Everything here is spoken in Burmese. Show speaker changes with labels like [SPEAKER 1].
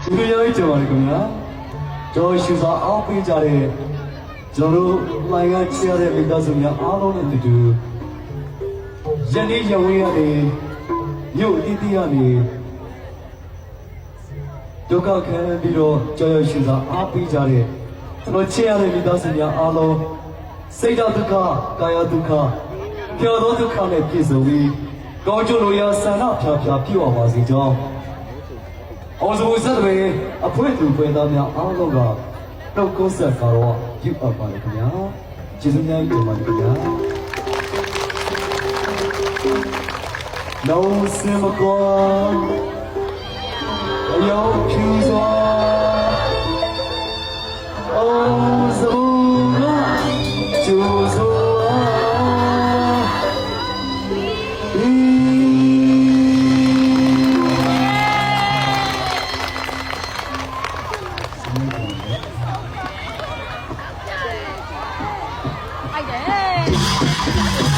[SPEAKER 1] ဒီလိုရိုက်ကြပါလေခင်ဗျာကျွန်တော်ရှူစာအောက်ပေးကြတဲ့ကျွန်တော်တို့လိုင်းကချရတဲ့မိသားစုများအားလုံးနဲ့တူတူယနေ့ရဝေးကနေမြို့အသီးသီးကနေဒုက္ခခံပြီးတော့ကြောက်ရွံ့ရှူစာအားပေးကြတဲ့ကျွန်တော်ချရတဲ့မိသားစုများအားလုံးစိတ်ဓာတ်ဒုက္ခကာယဒုက္ခပျော်သောဒုက္ခနဲ့ပြည့်စုံပြီးကောင်းကျိုးလိုရာဆန္ဒဖြာဖြာပြည့်ဝပါစေကြောင်းအောင်စမှုဆက်တွေအဖွင့်သူဖွင့်သားများအားလုံးကနှုတ်ကုန်းဆက်ကတော့ပြုအပ်ပါလေခင်ဗျာကျေးဇူးများတင်ပါတယ်ခင်ဗျာလုံးစင်မကွာအယောင်ဖြူစွာအောင်စမှုကကျိုးစွာ
[SPEAKER 2] 哎呀！